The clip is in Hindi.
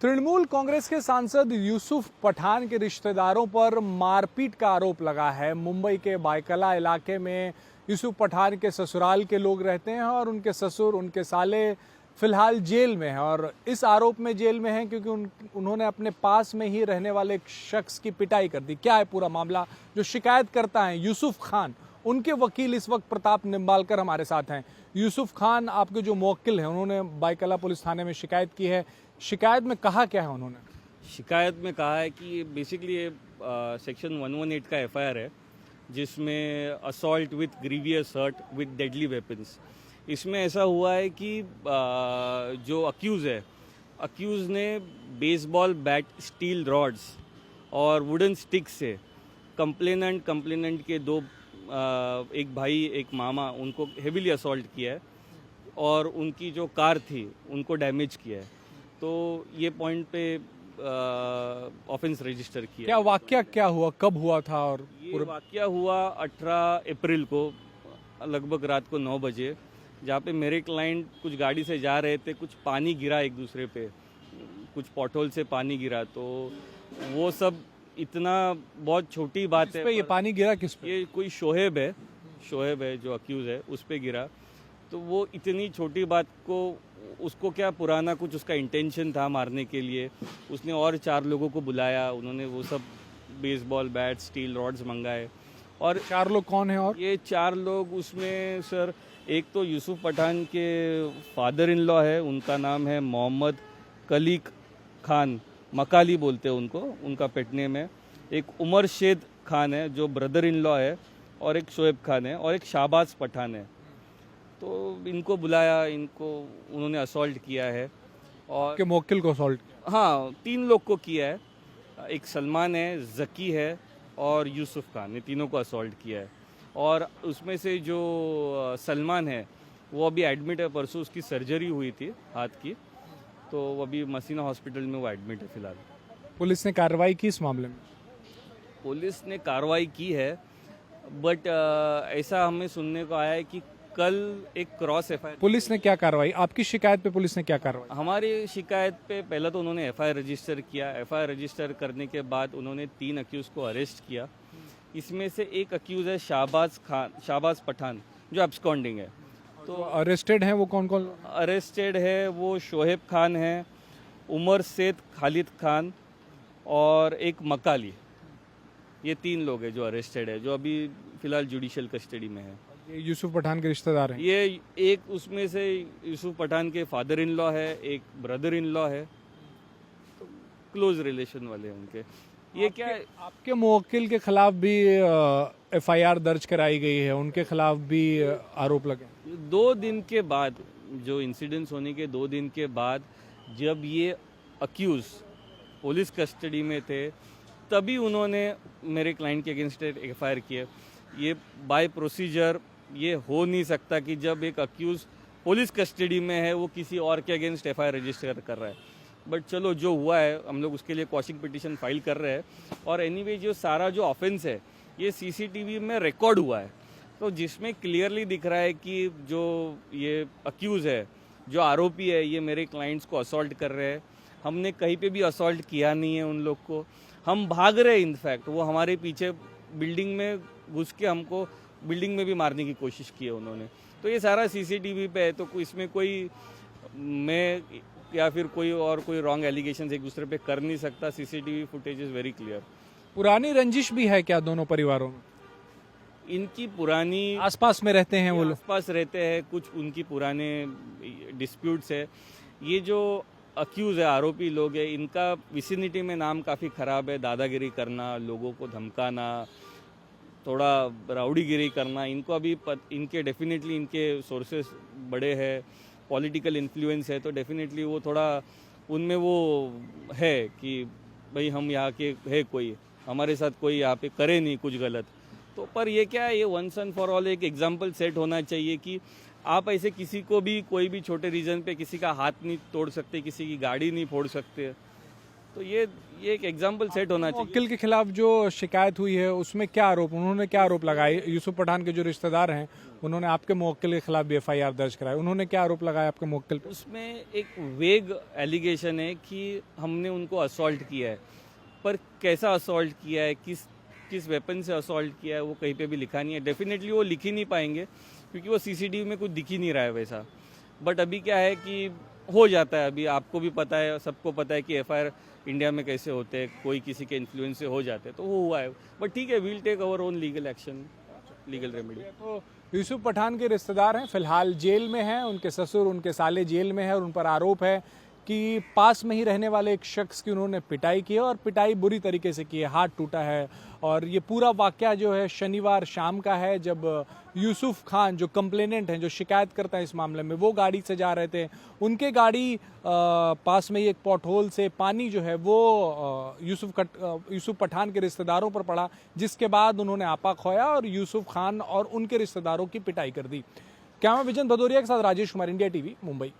तृणमूल कांग्रेस के सांसद यूसुफ पठान के रिश्तेदारों पर मारपीट का आरोप लगा है। मुंबई के बायकला इलाके में यूसुफ पठान के ससुराल के लोग रहते हैं और उनके ससुर, उनके साले फिलहाल जेल में हैं और इस आरोप में जेल में हैं क्योंकि उन्होंने अपने पास में ही रहने वाले एक शख्स की पिटाई कर दी। क्या है पूरा मामला? जो शिकायत करता है यूसुफ खान, उनके वकील इस वक्त प्रताप निम्बालकर हमारे साथ हैं। यूसुफ खान, आपके जो मुवक्किल हैं, उन्होंने बायकला पुलिस थाने में शिकायत की है। शिकायत में कहा क्या है उन्होंने? शिकायत में कहा है कि बेसिकली ये सेक्शन 118 का एफआईआर है जिसमें assault with grievous hurt with deadly weapons. इसमें ऐसा हुआ है कि जो अक्यूज़ ने बेसबॉल बैट, स्टील रॉड्स और वुडन स्टिक से कंप्लेनेंट के दो एक भाई एक मामा उनको हेविली असॉल्ट किया है और उनकी जो कार थी उनको डैमेज किया है। तो ये पॉइंट पे ऑफेंस रजिस्टर किया। क्या वाकया क्या हुआ, कब हुआ था? और ये वाकया हुआ 18 अप्रैल को लगभग रात को 9 बजे, जहाँ पे मेरे क्लाइंट कुछ गाड़ी से जा रहे थे, कुछ पानी गिरा एक दूसरे पे, कुछ पॉटहोल से पानी गिरा। तो वो सब इतना बहुत छोटी बात है। ये पानी गिरा किस पे? ये कोई शोहेब है जो अक्यूज है, उस पे गिरा। तो वो इतनी छोटी बात को, उसको क्या पुराना कुछ उसका इंटेंशन था मारने के लिए, उसने और 4 लोगों को बुलाया, उन्होंने वो सब बेसबॉल बैट, स्टील रॉड्स मंगाए। और 4 लोग कौन हैं? और ये 4 लोग उसमें सर, एक तो यूसुफ पठान के फादर इन लॉ है, उनका नाम है मोहम्मद कलीक खान, मकाली बोलते हैं उनको, उनका पेट नेम है। एक उमर शेद खान है जो ब्रदर इन लॉ है, और एक शोएब खान है, और एक शाहबाज पठान है। तो इनको बुलाया, इनको उन्होंने असॉल्ट किया है। और के मुवक्किल को असॉल्ट किया? हाँ, 3 लोग को किया है। एक सलमान है, जकी है और यूसुफ खान, ये तीनों को असॉल्ट किया है। और उसमें से जो सलमान है वो अभी एडमिट है, परसों उसकी सर्जरी हुई थी हाथ की, तो वो अभी मसीना हॉस्पिटल में वो एडमिट है फिलहाल। पुलिस ने कार्रवाई की इस मामले में? पुलिस ने कार्रवाई की है, बट ऐसा हमें सुनने को आया है कि कल एक क्रॉस एफआईआर। पुलिस ने क्या कार्रवाई? आपकी शिकायत पे पुलिस ने क्या कार्रवाई? हमारी शिकायत पे पहले तो उन्होंने एफआईआर रजिस्टर किया। एफआईआर रजिस्टर करने के बाद उन्होंने 3 अक्यूज़ को अरेस्ट किया। इसमें से एक अक्यूज़ है शाहबाज पठान, जो एब्सकॉन्डिंग है। तो अरेस्टेड हैं वो कौन कौन? अरेस्टेड है वो शोहेब खान है, उमर सेद खालिद खान और एक मकाली। ये 3 लोग हैं जो अरेस्टेड है, जो अभी फिलहाल जुडिशियल कस्टडी में है। ये यूसुफ पठान के रिश्तेदार हैं? ये एक उसमें से यूसुफ पठान के फादर इन लॉ है, एक ब्रदर इन लॉ है, तो क्लोज रिलेशन वाले हैं उनके। ये क्या है, आपके मुवक्किल के खिलाफ भी एफआईआर दर्ज कराई गई है, उनके खिलाफ भी आरोप लगे? 2 दिन के बाद, जो इंसिडेंट्स होने के 2 दिन के बाद, जब ये अक्यूज पुलिस कस्टडी में थे, तभी उन्होंने मेरे क्लाइंट के अगेंस्ट एफआईआर किए। ये बाय प्रोसीजर ये हो नहीं सकता कि जब एक अक्यूज पुलिस कस्टडी में है वो किसी और के अगेंस्ट एफआईआर रजिस्टर कर रहा है। बट चलो, जो हुआ है, हम लोग उसके लिए क्वॉशिंग पिटीशन फाइल कर रहे हैं। और एनीवे जो सारा जो ऑफेंस है ये सीसीटीवी में रिकॉर्ड हुआ है, तो जिसमें क्लियरली दिख रहा है कि जो ये अक्यूज है, जो आरोपी है, ये मेरे क्लाइंट्स को असॉल्ट कर रहे हैं। हमने कहीं पे भी असॉल्ट किया नहीं है उन लोग को। हम भाग रहे हैं, इनफैक्ट वो हमारे पीछे बिल्डिंग में घुस के हमको बिल्डिंग में भी मारने की कोशिश की है उन्होंने। तो ये सारा सीसीटीवी पे है, तो इसमें कोई मैं या फिर कोई रॉन्ग एलिगेशंस एक दूसरे पे कर नहीं सकता। CCTV footage is very clear. पुरानी रंजिश भी है क्या दोनों परिवारों में? इनकी पुरानी, आसपास में रहते हैं वो लोग? आसपास रहते हैं, कुछ उनकी पुराने डिस्प्यूट्स है। ये जो अक्यूज है, आरोपी लोग है, इनका विसिनिटी में नाम काफ़ी ख़राब है। दादागिरी करना, लोगों को धमकाना, थोड़ा राउडीगिरी करना, इनको अभी इनके डेफिनेटली इनके सोर्सेस बड़े हैं, पॉलिटिकल इन्फ्लुएंस है, तो डेफिनेटली वो थोड़ा उनमें वो है कि भाई हम यहाँ के है, कोई हमारे साथ कोई यहाँ पे करे नहीं कुछ गलत। तो पर ये क्या है, ये वंस एंड फॉर ऑल एक एग्जाम्पल सेट होना चाहिए कि आप ऐसे किसी को भी कोई भी छोटे रीजन पे किसी का हाथ नहीं तोड़ सकते, किसी की गाड़ी नहीं फोड़ सकते। तो ये एक एग्जाम्पल सेट होना चाहिए। मुवक्किल के खिलाफ जो शिकायत हुई है उसमें क्या आरोप, उन्होंने क्या आरोप लगाए? यूसुफ पठान के जो रिश्तेदार हैं उन्होंने आपके मुवक्किल के खिलाफ भी एफआईआर दर्ज कराई, उन्होंने क्या आरोप लगाया आपके मुवक्किल पे? उसमें एक वेग एलिगेशन है कि हमने उनको असॉल्ट किया है, पर कैसा असॉल्ट किया है, किस वेपन से असॉल्ट किया है, वो कहीं पे भी लिखा नहीं है। डेफिनेटली वो लिख ही नहीं पाएंगे क्योंकि वो सीसीटीवी में कुछ दिख ही नहीं रहा है वैसा। बट अभी क्या है कि हो जाता है, अभी आपको भी पता है, सबको पता है कि एफआईआर इंडिया में कैसे होते हैं, कोई किसी के इन्फ्लुएंस से हो जाते हैं, तो वो हुआ है। बट ठीक है, we'll take our own legal action, legal remedy. तो यूसुफ पठान के रिश्तेदार हैं, फिलहाल जेल में हैं, उनके ससुर उनके साले जेल में है और उन पर आरोप है कि पास में ही रहने वाले एक शख्स की उन्होंने पिटाई की है और पिटाई बुरी तरीके से की है, हाथ टूटा है। और ये पूरा वाकया जो है शनिवार शाम का है, जब यूसुफ खान जो कंप्लेनेंट हैं, जो शिकायत करता है इस मामले में, वो गाड़ी से जा रहे थे। उनके गाड़ी पास में ही एक पॉटहोल से पानी जो है वो यूसुफ पठान के रिश्तेदारों पर पड़ा, जिसके बाद उन्होंने आपा खोया और यूसुफ खान और उनके रिश्तेदारों की पिटाई कर दी। कैमरा विजन भदौरिया के साथ राजेश कुमार, इंडिया टीवी, मुंबई।